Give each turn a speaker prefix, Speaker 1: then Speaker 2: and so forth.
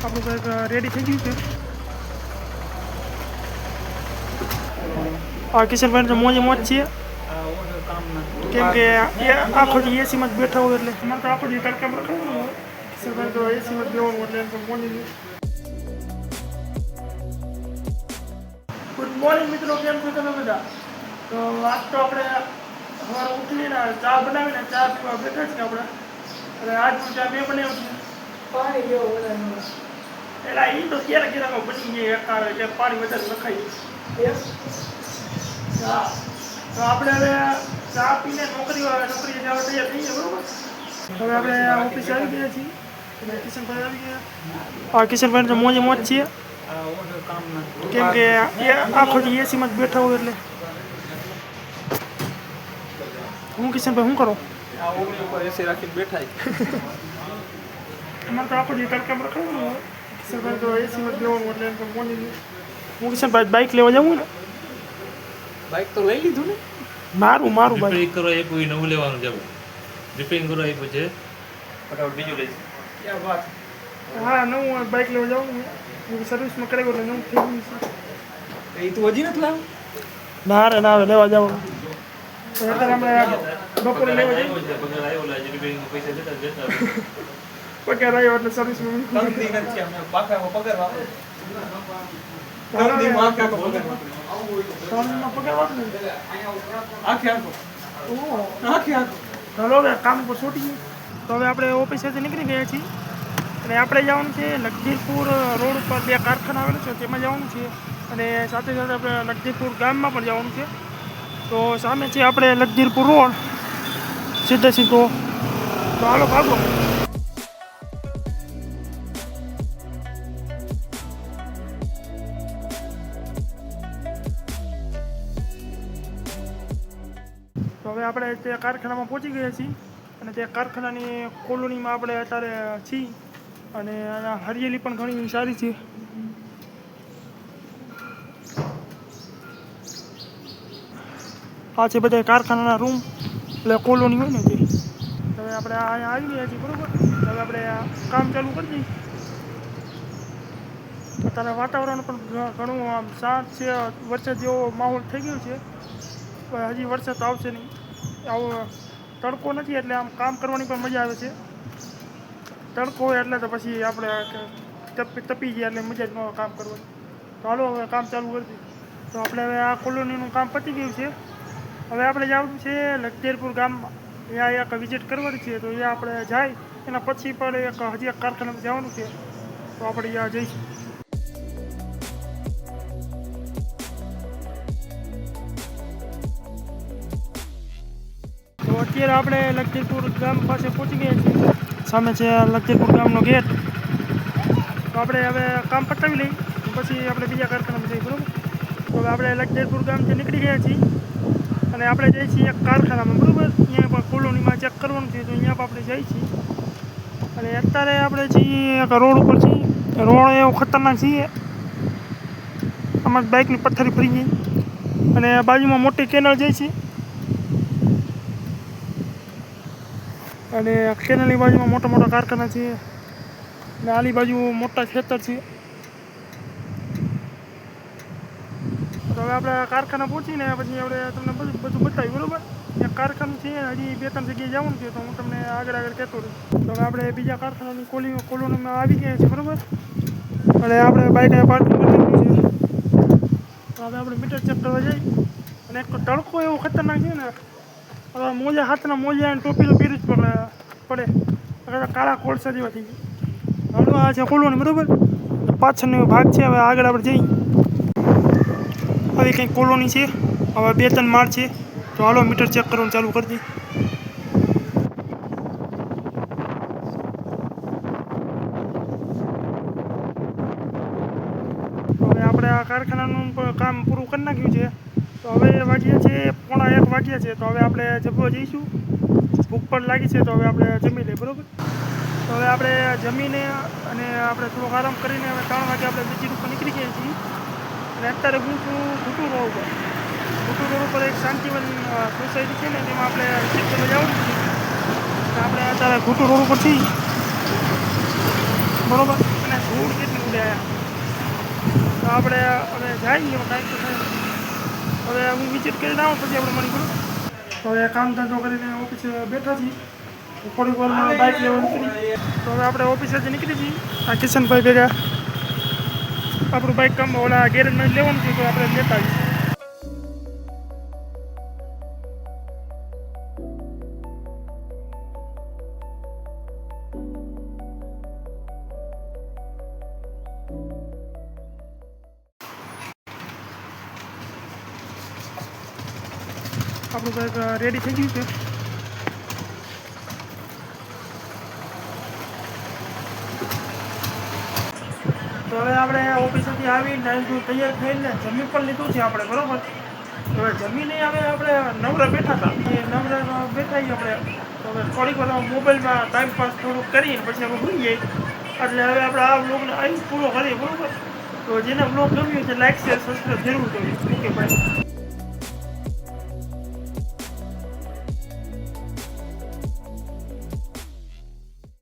Speaker 1: આપણું કંઈક રેડી થઈ ગયું છે. કિશનભાઈ તો મોજે મોજ છીએ, કેમ કે આખો દી એસીમાં જ બેઠા હોય એટલે અમારે તો આખો દી તડકામાં રખાવાનું હોય. કિશનભાઈ તો એસીમાં જ બેવાનું એટલે એમ તો મોજી. ગુડ મોર્નિંગ મિત્રો, કેમ છો તમે બધા? તો આજ તો આપણે સવારે ઉઠીને ચા બનાવીને ચા પીવા બેઠા છીએ આપણે. અને આજનું ચા મેં બનાવ્યું છે પાણી જેવો બનાવ્યો. એટલે એ તો ક્યારેક ક્યારેક બની જાય એકાવે એટલે પાણી વધારે નખાય. હા, તો આપણે હવે ચા પીને નોકરીએ જવા તૈયાર થઈએ બરોબર. હવે આપણે ઓફિસે આવી ગયા છીએ. કિશનભાઈ આવી ગયા. કિશનભાઈ તો મોજે મોજ છીએ, કેમ કે આખો દી એસીમાં જ બેઠા હોય એટલે. હું કિશનભાઈ શું કરો?
Speaker 2: એસી રાખીને બેઠા.
Speaker 1: અમારે તો આખો દી તડકામાં રખાવાનું હોય. કિશનભાઈ તો એસીમાં જ બેવાનું એટલે એમ તો મોજી. હું કિશનભાઈ બાઇક લેવા જાઉં ને.
Speaker 2: બાઇક તો લઈ લીધું ને.
Speaker 1: મારું બાઇક
Speaker 3: રિપેરિંગ કરવા એ કોઈ નવું લેવાનું જવું. રિપેરિંગ કરવા એ પછી ફટાફટ બીજું લઈશ.
Speaker 2: ક્યાં વાત.
Speaker 1: હા, નવું બાઇક લેવા જાઉં ને. સર્વિસમાં કરાવ્યું એટલે નવું થઈ ગયું છે.
Speaker 2: એ તું હજી નથી લાવ્યું?
Speaker 1: ના રે ના લેવા જવાનું. અત્યારે આપણે બપોરે લેવા જઈએ.
Speaker 3: પગાર આવ્યો એટલે રિપેરિંગ પૈસા દેતા
Speaker 1: પગાર આવ્યો એટલે સર્વિસમાં
Speaker 2: કંપની નથી અમે પાકામાં પગાર વાપરો. કંપનીમાં આખે આખો પગાર વાપરો.
Speaker 1: પગાર વાપરે
Speaker 2: આખે આખો. આખે આખો.
Speaker 1: ચાલો હવે કામ ઉપર છૂટી ગયું. તો હવે આપણે ઓફિસેથી નીકળી ગયા છીએ અને આપણે જવાનું છે લખધીરપુર રોડ ઉપર 2 કારખાના આવેલા છે તેમાં જવાનું છે. અને સાથે સાથે આપણે લખધીરપુર ગામમાં પણ જવાનું છે. તો સામે છે આપણે લખધીરપુર રોડ સીધો. તો હાલો ભાગો. તો હવે આપણે તે કારખાનામાં પહોંચી ગયા છીએ અને તે કારખાનાની કોલોનીમાં આપણે અત્યારે છીએ. અને અહીંયા હરિયાળી પણ ઘણી સારી છે. આ છે બધા કારખાનાના રૂમ, એટલે કોલોની હોય ને તે. હવે આપણે અહીંયા આવી ગયા છીએ બરાબર. હવે આપણે કામ ચાલુ કરી દઈએ. અત્યારે વાતાવરણ પણ ઘણું આમ શાંત છે, વરસાદ જેવો માહોલ થઈ ગયો છે. હજી વરસાદ તો આવશે નહીં. આવો તડકો નથી એટલે આમ કામ કરવાની પણ મજા આવે છે. તડકો હોય એટલે તો પછી આપણે તપી ગયા એટલે મજા જ ન આવે કામ કરવાની. તો હાલો હવે કામ ચાલુ કરી દઈએ. તો આપણે હવે આ કોલોનીનું કામ પતી ગયું છે. હવે આપણે જવાનું છે લખધીરપુર ગામમાં. ત્યાં એક વિઝિટ કરવાની છે. તો ત્યાં આપણે જાય એના પછી પણ હજી એક કારખાનામાં જવાનું છે. તો આપણે ત્યાં જઈશું. તો અત્યારે આપણે લખધીરપુર ગામ પાસે પહોંચી ગયા છીએ. સામે છે લખધીરપુર ગામનો ગેટ. તો આપણે હવે કામ પતાવી લઈએ પછી આપણે બીજા કારખાનામાં જઈએ બરાબર. તો હવે આપણે લખધીરપુર ગામથી નીકળી ગયા છીએ અને આપણે જઈએ છીએ એક કારખાનામાં બરાબર. અહીંયા પણ કોલોનીમાં ચેક કરવાનું છે તો અહીંયા પણ આપણે જઈએ છીએ. અને અત્યારે આપણે છીએ એક રોડ ઉપર છીએ. રોડ એવો ખતરનાક છીએ, આમાં બાઇકની પથ્થરી ફરી ગઈ. અને બાજુમાં મોટી કેનલ જાય છે અને કેનલની બાજુમાં મોટા કારખાના છે અને આલી બાજુ મોટા ખેતર છે. તો હવે આપણે કારખાના પહોંચીને પછી આપણે તમને બધું બતાવ્યું બરાબર. એક કારખાનું છે હજી 2-3 જગ્યાએ જવાનું છે તો હું તમને આગળ કહેતો રહીશ. તો હવે આપણે બીજા કારખાનાની કોલોનીમાં આવી ગયા છીએ બરાબર. અને આપણે બાઇકને પાર્કિંગ કરી દીધું છે. તો હવે આપણે મીટર ચેક કરવા જઈએ. અને એક તડકો એવો ખતરનાક છે ને, હવે મોજા હાથના મોજા અને ટોપી તો પહેરી જ પડે. કાળા કોળસા જેવા થઈ ગયા. હવે આ છે કોલોની બરાબર. પાછળનો ભાગ છે. હવે આગળ આપણે જઈએ. આવી કંઈક કોલોની છે. હવે 2-3 માળ છે. તો હાલો મીટર ચેક કરવાનું ચાલુ કરી દઈએ. હવે આપણે આ કારખાનાનું કામ પૂરું કરી નાખ્યું છે. તો હવે વાગ્યા છે 1:30 વાગ્યા છે. તો હવે આપણે જમવા જઈશું. ભૂખ પણ લાગી છે તો હવે આપણે જમી લઈએ બરાબર. તો હવે આપણે જમીને અને આપણે થોડોક આરામ કરીને હવે 3 વાગે આપણે બીજી ઉપર નીકળી ગયા છીએ. અને અત્યારે હું છું ઘૂંટુ રોડ ઉપર એક શાંતિવન સોસાયટી છે ને તેમાં આપણે વિઝિટ કરવા જવાનું છે. આપણે અત્યારે ઘૂંટુ રોડ ઉપર છીએ બરાબર. અને ધૂળ કેટલી ઉડ્યા તો આપણે હવે જઈએ કાંઈક તો થાય. હવે હું વિઝિટ કરીને આવું પછી આપણે મળી ગયું. તો હવે કામ ધંધો કરીને ઓફિસે બેઠા છીએ. થોડીક વારમાં બાઇક લેવા નીકળી. તો હવે આપણે ઓફિસેથી નીકળી છીએ. આ કિશનભાઈ ભેગા આપણું બાઇક કામ ઓલા ગેરેજમાં લેવાનું છે તો આપણે લેતા આવીએ. આપણું બાઇક રેડી થઈ ગયું છે. તો હવે આપણે ઓફિસેથી આવી નાઈન તૈયાર થઈને જમી પણ લીધું છે આપણે, બરોબર. હવે જમીને હવે આપણે નવરા બેઠા હતા. એ નવરા બેઠા આપણે તો હવે થોડીક વાર મોબાઈલમાં ટાઈમ પાસ થોડુંક કરીને પછી આપણે ભૂલી જઈએ. એટલે હવે આપણે આ બ્લોગને અહીં પૂરો કરીએ, બરોબર. તો જેને બ્લોગ ગમ્યું છે લાઈક શેર સબસ્ક્રાઈબ જરૂર કરીએ. ઓકે ભાઈ.